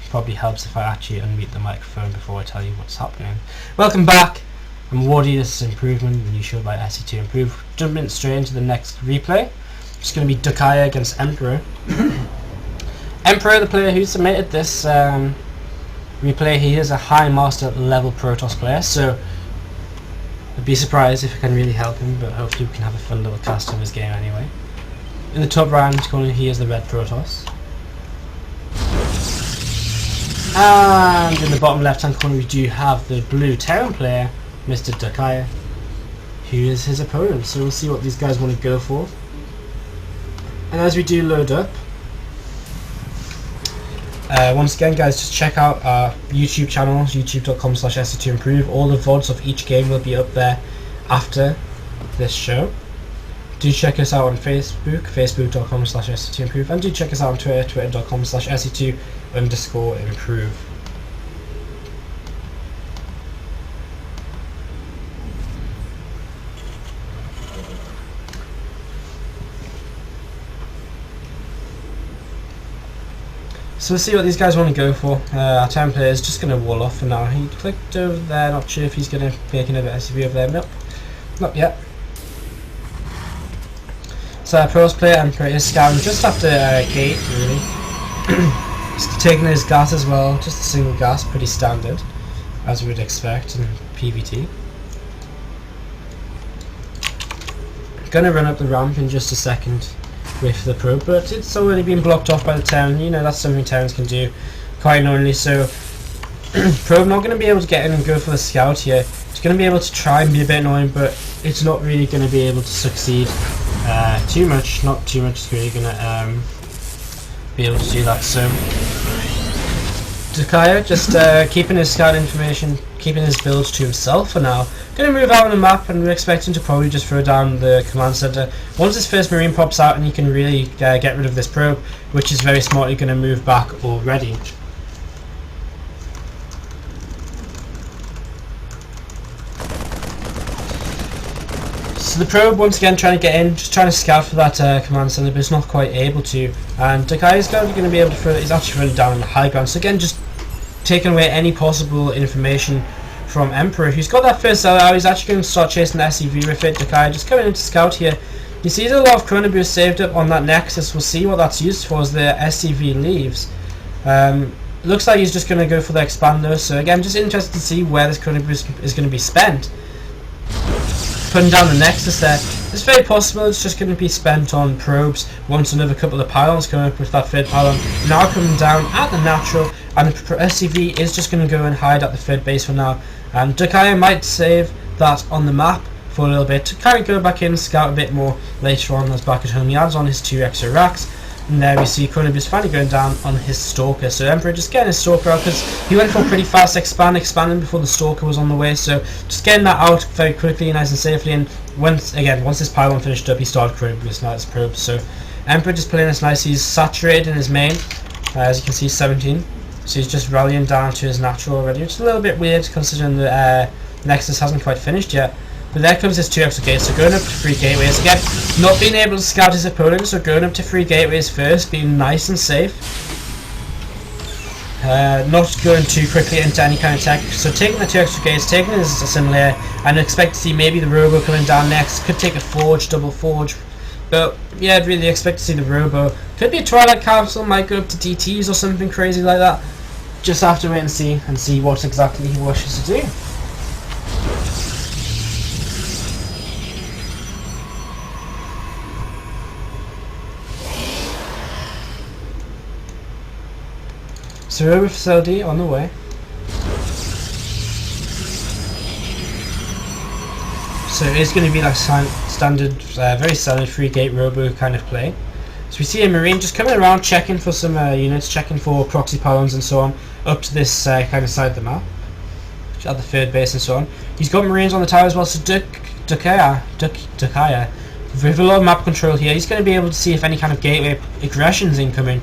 probably helps if I actually unmute the microphone before I tell you what's happening. Welcome back. I'm Wardí. This is Improvement, the new show by SE2 Improve. Jumping straight into the next replay. It's going to be Duckiah against Emperor. Emperor, the player who submitted this replay, he is a high master level Protoss player, so I'd be surprised if I can really help him, but hopefully we can have a fun little cast of his game anyway. In the top right corner, he is the red Protoss. And in the bottom left hand corner, we do have the blue Terran player, Mr. Duckiah, who is his opponent. So we'll see what these guys want to go for. And as we do load up, once again guys, just check out our YouTube channel, youtube.com/se2improve. All the VODs of each game will be up there after this show. Do check us out on Facebook, facebook.com/se2improve, and do check us out on Twitter, twitter.com/se2_improve. So we'll see what these guys want to go for. Our Terran player is just going to wall off for now. He clicked over there, not sure if he's going to make another SCV over there. Nope, not yet. So our Protoss player Emperor is scouting just after gate, really. He's taking his gas as well, just a single gas, pretty standard, as we would expect in PvT. Gonna run up the ramp in just a second with the probe, but it's already been blocked off by the Terran. You know, that's something Terrans can do quite normally, so probe not going to be able to get in and go for the scout here. It's going to be able to try and be a bit annoying, but it's not really going to be able to succeed too much. Not too much is really going to be able to do that. So Duckiah just keeping his scout information, keeping his builds to himself for now. Going to move out on the map, and we're expecting to probably just throw down the command center. Once his first marine pops out and he can really get rid of this probe, which is very smartly going to move back already. So the probe once again trying to get in, just trying to scout for that command center, but it's not quite able to. And Duckiah is going to be able to throw. He's actually throwing down on the high ground. So again, just taking away any possible information from Emperor, who's got that first cell out. He's actually going to start chasing the SCV with it. Duckiah just coming in to scout here. You see there's a lot of chrono boost saved up on that Nexus. We'll see what that's used for as the SCV leaves. Looks like he's just going to go for the expander. So again, just interested to see where this chrono boost is going to be spent. Putting down the Nexus there. It's very possible it's just going to be spent on probes once another couple of pylons come up, with that third pylon now coming down at the natural, and the SCV is just going to go and hide at the third base for now. And Duckiah might save that on the map for a little bit to kind of go back in and scout a bit more later on as back at home. He adds on his 2 extra racks, and there we see Chronobus finally going down on his Stalker. So Emperor just getting his Stalker out because he went for a pretty fast expanding before the Stalker was on the way. So just getting that out very quickly, nice and safely. And once this pylon finished up, he started Chronobus, not his probe. So Emperor just playing this nice. He's saturated in his main, as you can see, 17. So he's just rallying down to his natural already, which is a little bit weird considering the Nexus hasn't quite finished yet. But there comes his 2 extra gates, so going up to 3 gateways again, not being able to scout his opponent, so going up to 3 gateways first, being nice and safe. Not going too quickly into any kind of tech, so taking the 2 extra gates, taking his assimilator, and expect to see maybe the Robo coming down next. Could take a Forge, double Forge, but yeah, I'd really expect to see the Robo. Could be a Twilight Capsule, might go up to DTs or something crazy like that. Just have to wait and see what exactly he wishes to do. So Robo facility on the way. So it's going to be like standard, very solid 3-gate Robo kind of play. So we see a Marine just coming around, checking for some units, checking for proxy pylons and so on, up to this kind of side of the map, at the third base and so on. He's got Marines on the tower as well, so Duckiah, with a lot of map control here, he's going to be able to see if any kind of gateway aggression's incoming.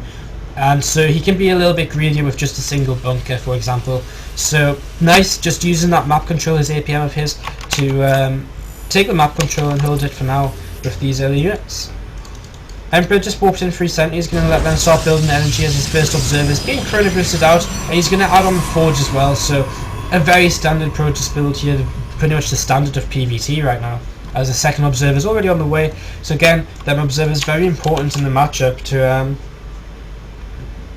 And so he can be a little bit greedier with just a single bunker, for example. So nice, just using that map control, his APM of his, to take the map control and hold it for now with these early units. Emperor just warped in 370. He's going to let them start building energy as his first observers being chrono boosted out, and he's going to add on the forge as well. So a very standard Protoss build here, pretty much the standard of PvT right now, as the second observer is already on the way. So again, them observers very important in the matchup to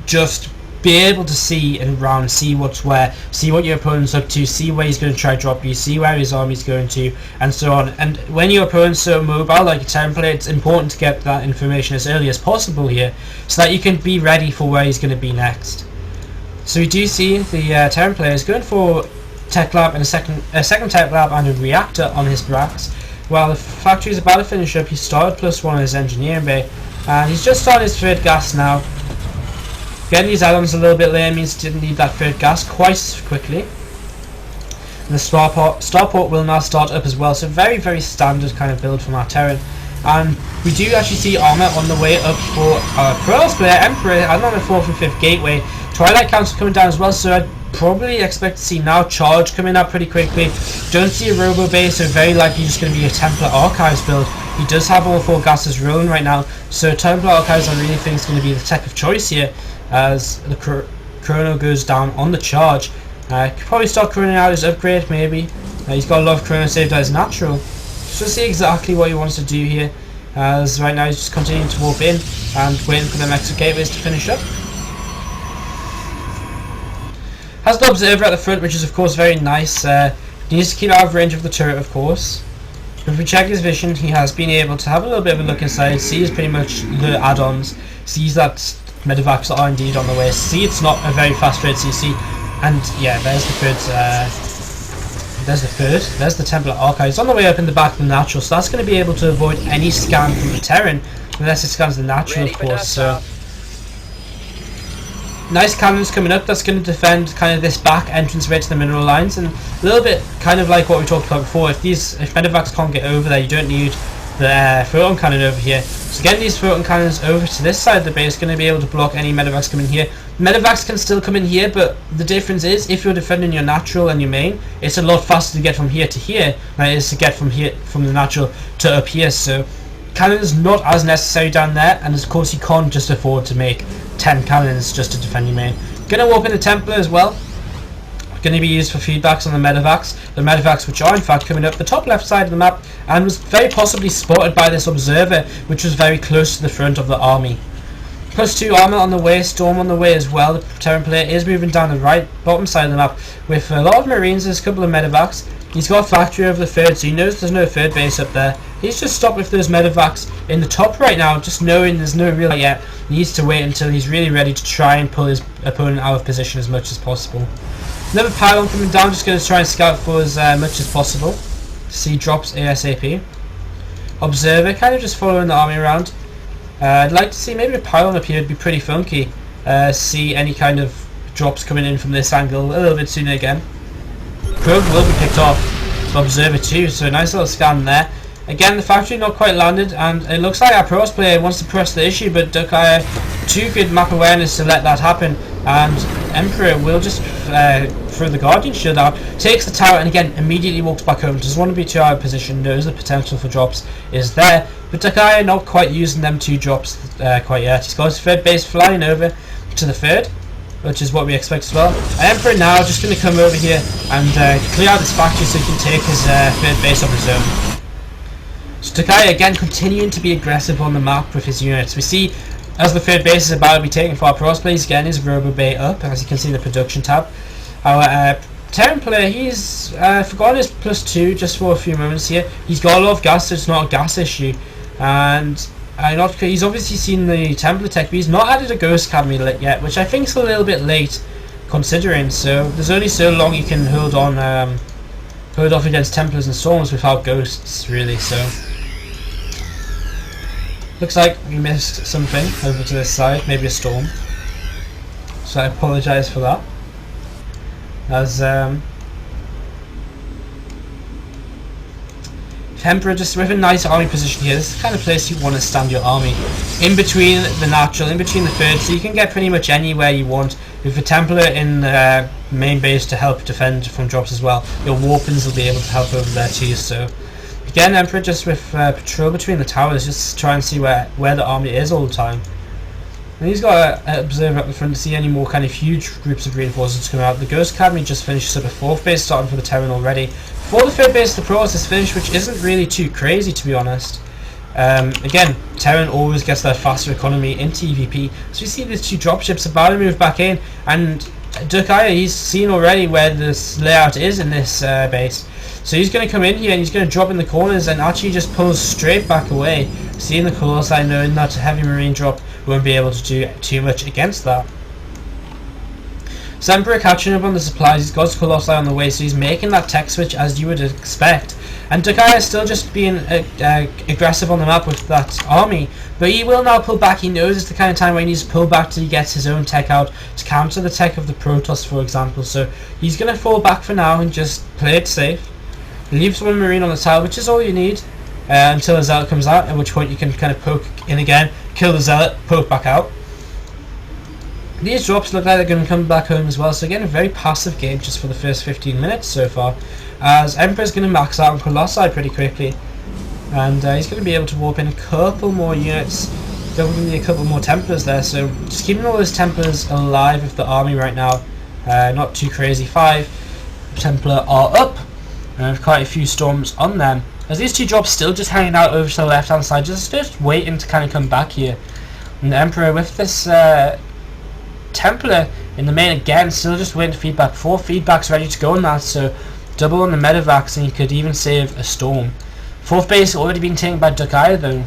just be able to see and round, see what's where, see what your opponent's up to, see where he's going to try to drop you, see where his army's going to, and so on. And when your opponent's so mobile like a template, it's important to get that information as early as possible here, so that you can be ready for where he's going to be next. So we do see the Terran player is going for Tech Lab and a second Tech Lab and a reactor on his racks, while the factory is about to finish up. He started +1 on his engineering bay, and he's just on his third gas now. Getting these add-ons a little bit later means he didn't need that third gas quite quickly. And the starport will now start up as well, so very standard kind of build from our Terran. And we do actually see armor on the way up for our Protoss player, Emperor, and on the 4th and 5th gateway. Twilight Council coming down as well, so I'd probably expect to see now Charge coming up pretty quickly. Don't see a Robo base, so very likely just going to be a Templar Archives build. He does have all 4 gases rolling right now, so Templar Archives I really think is going to be the tech of choice here, as the chrono goes down on the Charge. Could probably start chronoing out his upgrade maybe. He's got a lot of chrono saved as natural. Just see exactly what he wants to do here, as right now he's just continuing to warp in and waiting for them extra gateways to finish up. Has the observer at the front, which is of course very nice. He needs to keep out of range of the turret, of course. If we check his vision, he has been able to have a little bit of a look inside, sees pretty much the add-ons, sees that medevacs are indeed on the way, see it's not a very fast trade CC, and yeah, there's the Templar Archives on the way up in the back of the natural, so that's going to be able to avoid any scan from the Terran, unless it scans the natural, of course. So nice cannons coming up, that's going to defend kind of this back entrance way to the mineral lines, and a little bit kind of like what we talked about before. If medevacs can't get over there, you don't need the photon cannon over here. So getting these photon cannons over to this side of the base is going to be able to block any medevacs coming here. Medevacs can still come in here, but the difference is if you're defending your natural and your main, it's a lot faster to get from here to here than it is to get from the natural to up here. So cannons not as necessary down there, and of course you can't just afford to make 10 cannons just to defend your main. Gonna warp in the Templar as well. Going to be used for feedbacks on the medevacs which are in fact coming up the top left side of the map, and was very possibly spotted by this observer which was very close to the front of the army. +2 armor on the way, storm on the way as well. The Terran player is moving down the right bottom side of the map with a lot of marines. There's a couple of medevacs. He's got a factory over the third, so he knows there's no third base up there. He's just stopped with those medevacs in the top right now, just knowing there's no real yet. He needs to wait until he's really ready to try and pull his opponent out of position as much as possible. Another pylon coming down, just going to try and scout for as much as possible. See drops ASAP. Observer, kind of just following the army around. I'd like to see maybe a pylon up here, would be pretty funky. See any kind of drops coming in from this angle a little bit sooner again. Probe will be picked off. Observer too, so a nice little scan there. Again, the factory not quite landed, and it looks like our Protoss player wants to press the issue, but Duckiah, too good map awareness to let that happen, and Emperor will just throw the Guardian Shield out, takes the tower, and again immediately walks back home. Doesn't want to be too out of position, knows the potential for drops is there, but Duckiah not quite using them 2 drops quite yet. He's got his third base flying over to the third, which is what we expect as well. Emperor now just going to come over here and clear out this factory so he can take his third base of his own. So Duckiah again continuing to be aggressive on the map with his units. We see as the third base is about to be taken for our Protoss player, he's getting his Robo Bay up, as you can see in the production tab. Our Terran player, he's forgotten his +2 just for a few moments here. He's got a lot of gas, so it's not a gas issue. And he's obviously seen the Templar tech, but he's not added a Ghost Academy yet, which I think is a little bit late considering. So there's only so long you can hold off against Templars and Storms without ghosts, really. So looks like we missed something over to this side, maybe a storm. So I apologise for that. As Emperor just with a nice army position here. This is the kind of place you want to stand your army, in between the natural, in between the third, so you can get pretty much anywhere you want. With a Templar in the main base to help defend from drops as well, your Warpins will be able to help over there too. So Again, Emperor just with patrol between the towers, just try and see where the army is all the time. And he's got to observe up the front to see any more kind of huge groups of reinforcements coming out. The Ghost Academy just finished up a 4th base, starting for the Terran already. For the 3rd base, the Protoss is finished, which isn't really too crazy, to be honest. Again, Terran always gets their faster economy in TVP. So we see these 2 dropships about to move back in, and Duckiah, he's seen already where this layout is in this base. So he's going to come in here and he's going to drop in the corners and actually just pulls straight back away. Seeing the Colossi, knowing that a heavy marine drop won't be able to do too much against that. So Emperor catching up on the supplies, he's got his Colossi on the way, so he's making that tech switch as you would expect. And Duckiah is still just being aggressive on the map with that army, but he will now pull back. He knows it's the kind of time where he needs to pull back till he gets his own tech out to counter the tech of the Protoss, for example. So he's going to fall back for now and just play it safe. Leaves 1 marine on the tower, which is all you need until a zealot comes out, at which point you can kind of poke in again, kill the zealot, poke back out. These drops look like they're going to come back home as well, so again a very passive game just for the first 15 minutes so far, as Emperor's going to max out on Colossi pretty quickly, and he's going to be able to warp in a couple more units. There will be a couple more Templars there, so just keeping all those Templars alive with the army right now, not too crazy. 5 Templar are up, and quite a few storms on them, as these 2 drops still just hanging out over to the left hand side, just waiting to kind of come back here. And the Emperor with this Templar in the main again, still just waiting to feedback. 4 feedbacks ready to go on that, so double on the medevacs and he could even save a storm. 4th base already being taken by Duckiah though,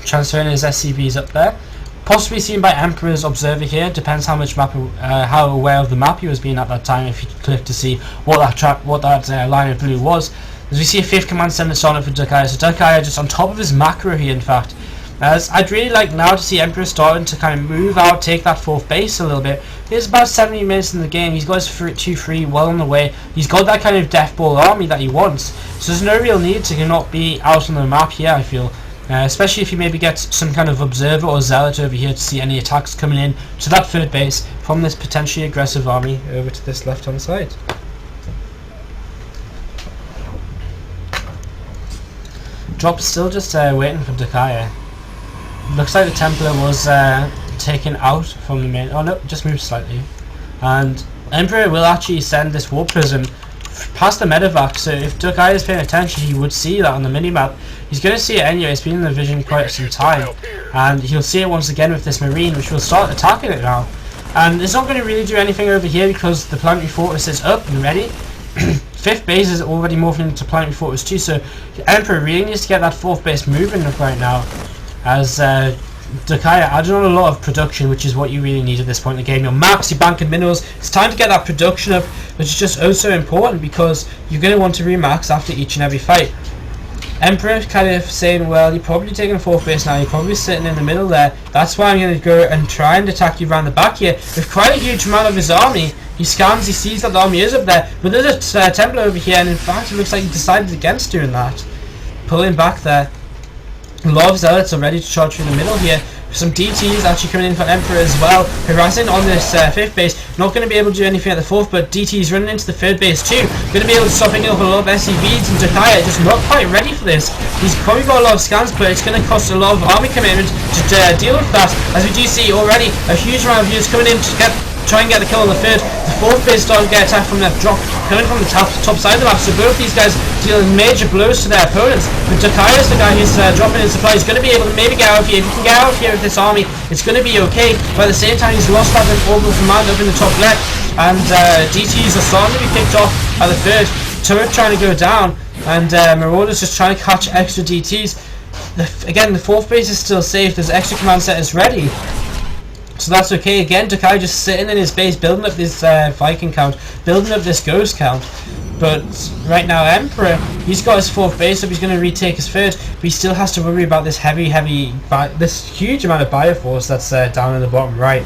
transferring his SCVs up there. Possibly seen by Emperor's observer here, depends how much map, how aware of the map he was being at that time, if you click to see what that line of blue was. As we see a 5th command center started for Duckiah, so Duckiah just on top of his macro here in fact. As I'd really like now to see Emperor starting to kind of move out, take that 4th base a little bit. There's about 70 minutes in the game, he's got his 2-3 well on the way, he's got that kind of death ball army that he wants, so there's no real need to not be out on the map here, I feel. Especially if you maybe get some kind of observer or zealot over here to see any attacks coming in to that 3rd base from this potentially aggressive army over to this left hand side. Drop still just waiting for Duckiah. Looks like the Templar was taken out from the main. Oh no, just moved slightly. And Emperor will actually send this War Prism past the medevac, so if Duckiah is paying attention he would see that on the minimap. He's going to see it anyway, it's been in the vision quite some time, and he'll see it once again with this marine, which will start attacking it now. And it's not going to really do anything over here because the planetary fortress is up and ready. 5th base is already morphing into planetary fortress 2, so Emperor really needs to get that 4th base moving right now, as Duckiah added on a lot of production, which is what you really need at this point in the game. Your max, your bank and minerals, it's time to get that production up, which is just oh so important because you're going to want to remax after each and every fight. Emperor kind of saying, well, you're probably taking a 4th base now, you're probably sitting in the middle there, that's why I'm going to go and try and attack you around the back here. With quite a huge amount of his army, he scans, he sees that the army is up there, but there's a Templar over here, and in fact it looks like he decided against doing that. Pulling back there. A lot of zealots are ready to charge through the middle here. Some DTs actually coming in for Emperor as well, harassing on this 5th base. Not going to be able to do anything at the 4th, but DTs running into the 3rd base too. Going to be able to stop picking up a lot of SCVs, and Duckiah just not quite ready for this. He's probably got a lot of scans, but it's going to cost a lot of army commitment to deal with that, as we do see already a huge amount of units coming in to try and get the kill on the 3rd. The 4th base starting to get attacked from that drop coming from the top side of the map, so both these guys dealing major blows to their opponents. But Duckiah is the guy who's dropping in supply. He's going to be able to maybe get out here. If he can get out here with this army, it's going to be okay, but at the same time he's lost that orbital command up in the top left, and DTs are starting to be picked off at the 3rd. Turret trying to go down, and Marauders just trying to catch extra DTs. Again, the 4th base is still safe, there's extra command centers ready, so that's okay. Again, Duckiah just sitting in his base, building up this Viking count, building up this Ghost count. But right now, Emperor, he's got his 4th base up, he's going to retake his 3rd, but he still has to worry about this this huge amount of Bioforce that's down in the bottom right.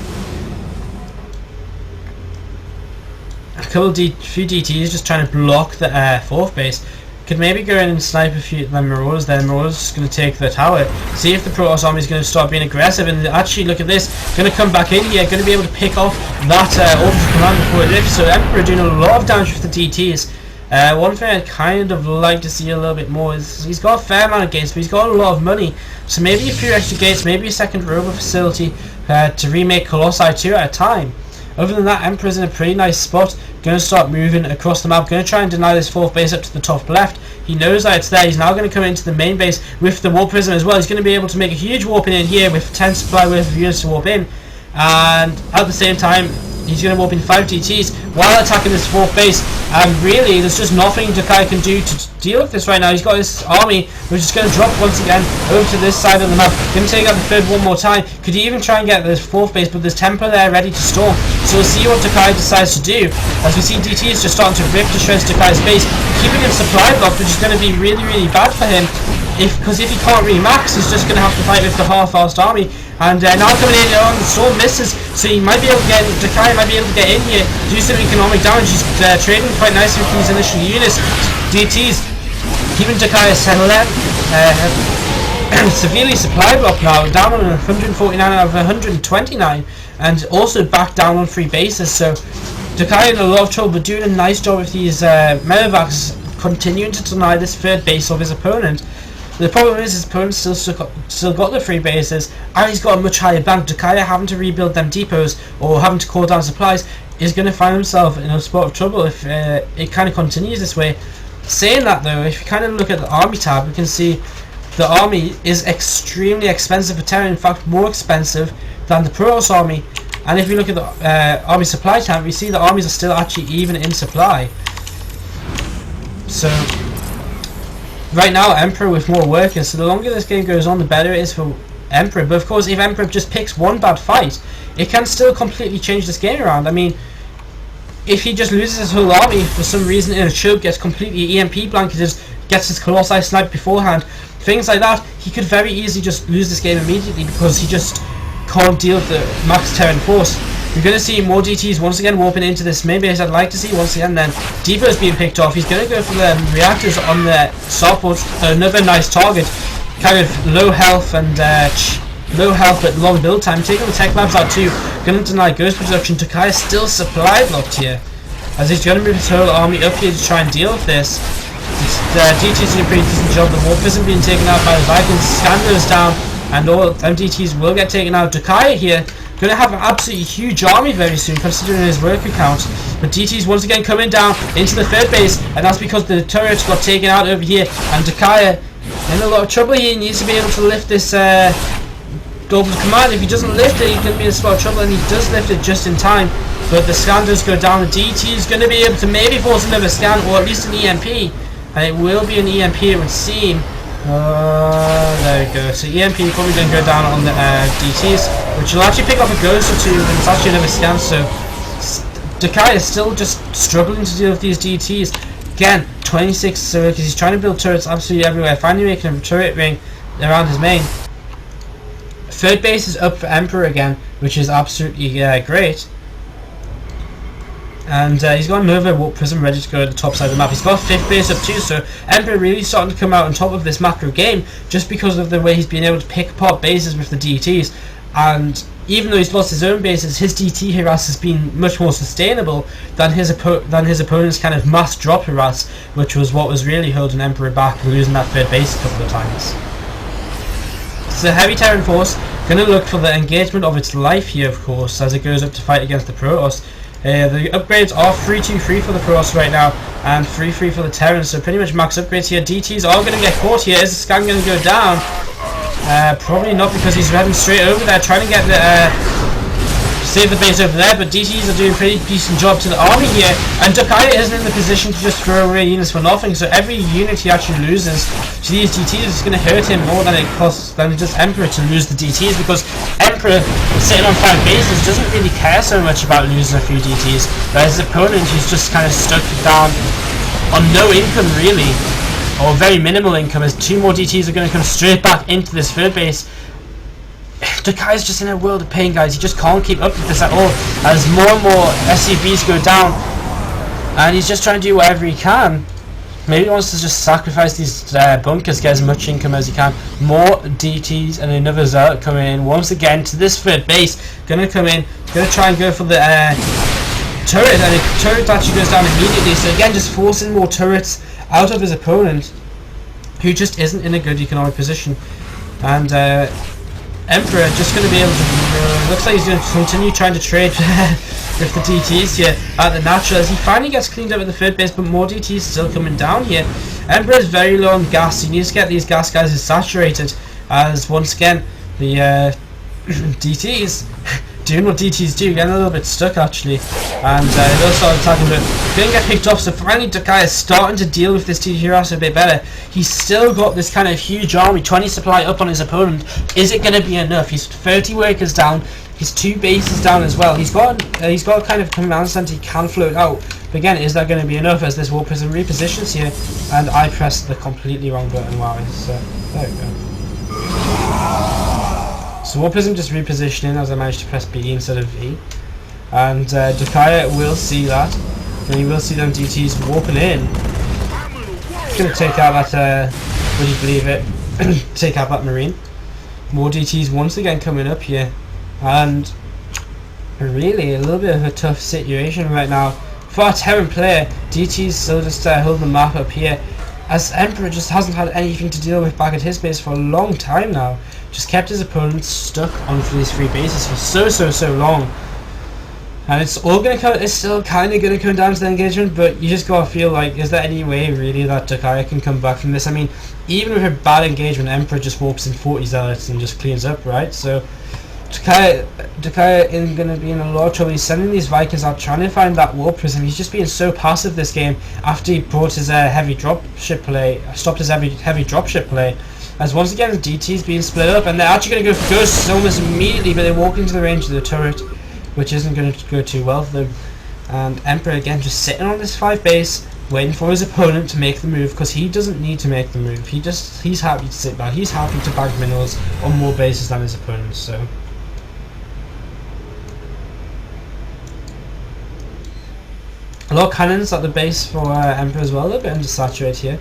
A few DTs just trying to block the 4th base. Could maybe go in and snipe a few of the Marauders there. Marauders is going to take the tower. See if the Protoss army is going to start being aggressive, and actually look at this, going to come back in here, going to be able to pick off that orbital command before it lifts. So Emperor doing a lot of damage with the DTs. One thing I'd kind of like to see a little bit more is he's got a fair amount of gates, but he's got a lot of money. So maybe a few extra gates, maybe a second rover facility to remake Colossi 2 at a time. Other than that, Emperor's in a pretty nice spot. Going to start moving across the map. Going to try and deny this 4th base up to the top left. He knows that it's there. He's now going to come into the main base with the warp prism as well. He's going to be able to make a huge warp in here with 10 supply worth of units to warp in. And at the same time, he's going to warp in 5 DTs while attacking this 4th base. And really, there's just nothing Duckiah can do to deal with this right now. He's got this army which is going to drop once again over to this side of the map. Going to take out the 3rd one more time. Could he even try and get this 4th base, but there's Templar there ready to storm. So we'll see what Duckiah decides to do. As we see DT is just starting to rip to shreds Duckiah's base, keeping him supply blocked, which is going to be really, really bad for him. Because if he can't remax, he's just going to have to fight with the half-assed army. And now coming in on the storm misses, so he might be able to get, Duckiah might be able to get in here, do some economic damage. He's trading quite nicely with these initial units. DTs keeping Duckiah severely supply blocked now, down on 149 out of 129, and also back down on 3 bases. So Duckiah in a lot of trouble, but doing a nice job with these medevacs, continuing to deny this 3rd base of his opponent. The problem is his opponent still got the 3 bases, and he's got a much higher bank. Duckiah having to rebuild them depots or having to call down supplies is going to find himself in a spot of trouble if it kind of continues this way. Saying that though, if you kind of look at the army tab, we can see the army is extremely expensive for Terran, in fact more expensive than the Protoss army. And if we look at the army supply tab, we see the armies are still actually even in supply. So right now, Emperor with more workers, so the longer this game goes on, the better it is for Emperor. But of course, if Emperor just picks one bad fight, it can still completely change this game around. I mean, if he just loses his whole army for some reason in a choke, gets completely EMP blanketed, gets his Colossi sniped beforehand, things like that, he could very easily just lose this game immediately because he just can't deal with the max Terran force. We're going to see more DTs once again warping into this main base. I'd like to see once again then depots being picked off. He's going to go for the reactors on the starports. Another nice target, kind of low health and but long build time. Taking the tech labs out too. Going to deny ghost production. Duckiah still supply blocked here, as he's going to move his whole army up here to try and deal with this. The DTs doing a pretty decent job. The warp isn't being taken out by the Vikings. Scanner's down, and all MDTs will get taken out. Duckiah here going to have an absolutely huge army very soon, considering his worker count. But DTs once again coming down into the 3rd base, and that's because the turrets got taken out over here. And Duckiah in a lot of trouble here. He needs to be able to lift this global command. If he doesn't lift it, he's going to be in a spot of trouble, and he does lift it just in time. But the scan does go down. The DT is going to be able to maybe force another scan, or at least an EMP. And it will be an EMP, it would seem. There we go. So EMP probably going to go down on the DTs, which will actually pick up a ghost or two, and it's actually another scan. So Duckiah is still just struggling to deal with these DTs. Again, 26 circuits. He's trying to build turrets absolutely everywhere. Finally making a turret ring around his main. 3rd base is up for Emperor again, which is absolutely great. And he's got another warp prism ready to go to the top side of the map. He's got a 5th base up too, so Emperor really starting to come out on top of this macro game just because of the way he's been able to pick apart bases with the DTs. And even though he's lost his own bases, his DT harass has been much more sustainable than his opponent's kind of mass drop harass, which was what was really holding Emperor back, losing that 3rd base a couple of times. So heavy Terran force going to look for the engagement of its life here, of course, as it goes up to fight against the Protoss. The upgrades are 3-2-3 for the Protoss right now, and 3-3 for the Terrans, so pretty much max upgrades here. DTs are going to get caught here. Is the scan going to go down? Probably not, because he's heading straight over there, trying to get the save the base over there, but DTs are doing a pretty decent job to the army here, and Duckiah isn't in the position to just throw away units for nothing, so every unit he actually loses to these DTs is going to hurt him more than it costs than just Emperor to lose the DTs, because Emperor sitting on 5 bases doesn't really care so much about losing a few DTs, whereas his opponent, he's just kind of stuck down on no income really, or very minimal income, as 2 more DTs are going to come straight back into this 3rd base. Duckiah's just in a world of pain, guys. He just can't keep up with this at all, as more and more SCVs go down, and he's just trying to do whatever he can. Maybe he wants to just sacrifice these bunkers, get as much income as he can. More DTs and another Zealot coming in once again to this 3rd base. Gonna come in, gonna try and go for the turret, and the turret actually goes down immediately. So again, just forcing more turrets out of his opponent, who just isn't in a good economic position. And Emperor just going to be able to, looks like he's going to continue trying to trade with the DTs here at the natural, as he finally gets cleaned up at the third base, but more DTs still coming down here. Emperor is very low on gas, so you need to get these gas guys saturated, as once again the DTs doing what DTs do, getting a little bit stuck actually, and they'll start attacking, but didn't get picked off. So finally Duckiah is starting to deal with this DT harassment a bit better. He's still got this kind of huge army, 20 supply up on his opponent. Is it going to be enough? He's 30 workers down, he's 2 bases down as well. He's got kind of command center he can float out, but again, is that going to be enough as this War Prism repositions here? And I pressed the completely wrong button. Wow, so there we go. So War Prism just repositioning as I managed to press B instead of V, and Duckiah will see that, and he will see them DTs warping in. He's going to take out that, would you believe it, take out that Marine. More DTs once again coming up here, and really a little bit of a tough situation right now for our Terran player. DTs still just holding the map up here, as Emperor just hasn't had anything to deal with back at his base for a long time now. Just kept his opponent stuck on these 3 bases for so long, and it's all gonna come. It's still kind of gonna come down to the engagement, but you just gotta feel like, is there any way really that Duckiah can come back from this? I mean, even with a bad engagement, Emperor just warps in 40 zealots and just cleans up, right? So Duckiah is going to be in a lot of trouble. He's sending these Vikings out, trying to find that War Prism. He's just being so passive this game after he brought his heavy dropship play, stopped his heavy dropship play. As once again the DT's being split up, and they're actually going to go for Ghosts almost immediately, but they walk into the range of the turret, which isn't going to go too well for them. And Emperor again just sitting on this 5 base, waiting for his opponent to make the move, because he doesn't need to make the move. He's happy to sit back. He's happy to bag minerals on more bases than his opponents. So. A lot of cannons at the base for Emperor as well, a little bit undersaturated here.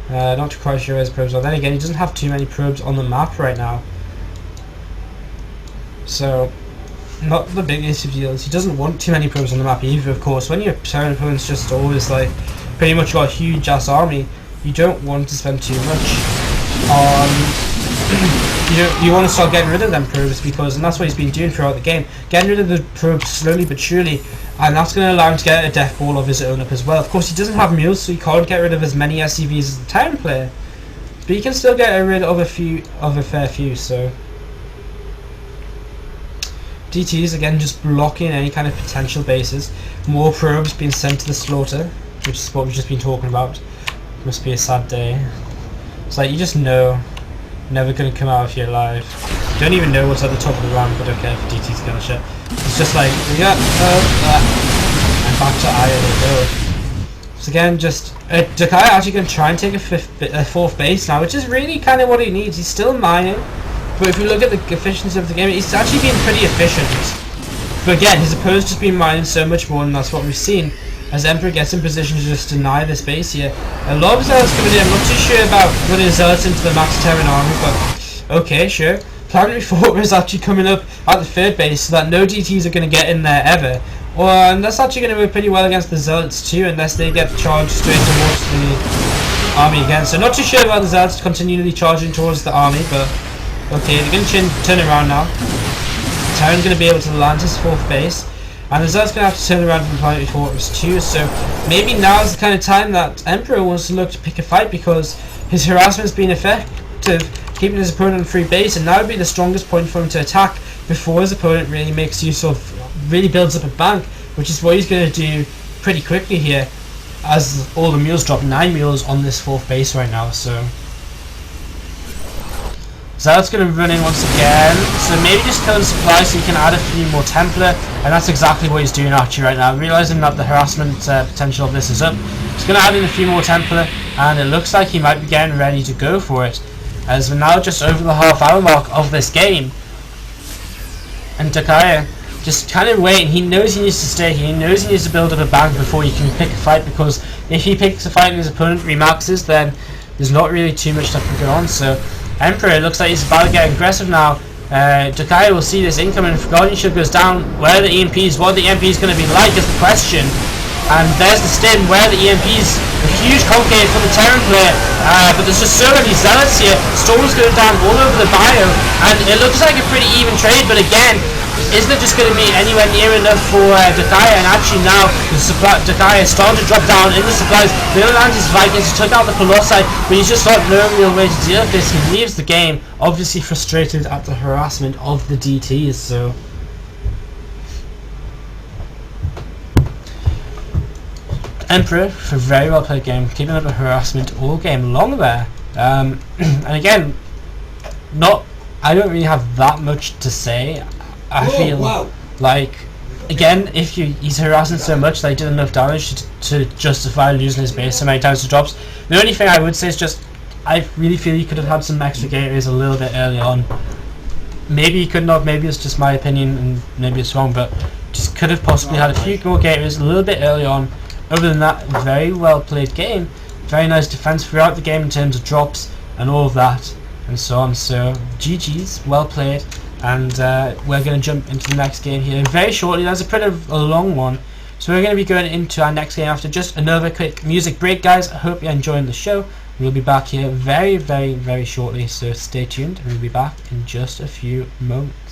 Not quite sure where his probes are. Then again, he doesn't have too many probes on the map right now. So, not the biggest of deals. He doesn't want too many probes on the map either, of course. When your Terran opponent's just always like, pretty much got a huge ass army, you don't want to spend too much on... you want to start getting rid of them probes, because, and that's what he's been doing throughout the game, getting rid of the probes slowly but surely, and that's going to allow him to get a death ball of his own up as well. Of course, he doesn't have mules, so he can't get rid of as many SCVs as the Terran player, but he can still get rid of a fair few. So DTs again just blocking any kind of potential bases. More probes being sent to the slaughter, which is what we've just been talking about. Must be a sad day. It's like you just know, never going to come out of here alive. You don't even know what's at the top of the round, but okay, if DT's gonna shit. It's just like, yeah, and back to Aya they go. So again, just Duckiah actually going to try and take a 4th base now, which is really kind of what he needs. He's still mining, but if you look at the efficiency of the game, he's actually been pretty efficient. But again, his opponent's just been mining so much more, and that's what we've seen as Emperor gets in position to just deny this base here. A lot of zealots coming in. I'm not too sure about running zealots into the max Terran army, but okay, sure. Planetary Fort is actually coming up at the 3rd base, so that no DTs are going to get in there ever. And that's actually going to work pretty well against the zealots too, unless they get charged straight towards the army again. So not too sure about the zealots continually charging towards the army, but okay, they're going to turn around now. Terran's going to be able to land his 4th base, and the zealots going to have to turn around from Planetary Fortress too. So maybe now is the kind of time that Emperor wants to look to pick a fight, because his harassment's been effective, keeping his opponent on 3 base, and now would be the strongest point for him to attack before his opponent really makes use of, really builds up a bank, which is what he's going to do pretty quickly here, as all the mules drop 9 mules on this 4th base right now. So that's going to run in once again, so maybe just kill the supply so he can add a few more Templar, and that's exactly what he's doing actually right now, realising that the harassment potential of this is up. He's going to add in a few more Templar, and it looks like he might be getting ready to go for it, as we're now just over the half-hour mark of this game, and Duckiah just kind of waiting. He knows he needs to stay here, he knows he needs to build up a bank before he can pick a fight, because if he picks a fight and his opponent remaxes, then there's not really too much that can go on. So Emperor, it looks like he's about to get aggressive now, Duckiah will see this incoming. If Guardianship goes down, where are the EMPs? What are the EMPs going to be like is the question. And there's the stim, where are the EMPs? A huge complicated for the Terran player, but there's just so many zealots here. Storms going down all over the bio, and it looks like a pretty even trade, but again, isn't it just going to be anywhere near enough for Duckiah? And actually now, Duckiah is starting to drop down in the supplies. The Atlantis Vikings took out the Colossi, but he's just got no real way to deal with this. He leaves the game, obviously frustrated at the harassment of the DTs, so... Emperor, for a very well played game, keeping up the harassment all game long there. And again, I don't really have that much to say. I feel like, again, he's harassing so much that he did enough damage to justify losing his base so many times to drops. The only thing I would say is just, I really feel he could have had some extra gateways a little bit early on. Maybe he couldn't have, maybe it's just my opinion and maybe it's wrong, but just could have possibly had a few more gateways a little bit early on. Other than that, very well played game, very nice defense throughout the game in terms of drops and all of that and so on. So GG's, well played, and we're going to jump into the next game here very shortly. That's a pretty long one, so we're going to be going into our next game after just another quick music break, guys. I hope you're enjoying the show. We'll be back here very shortly, so stay tuned and we'll be back in just a few moments.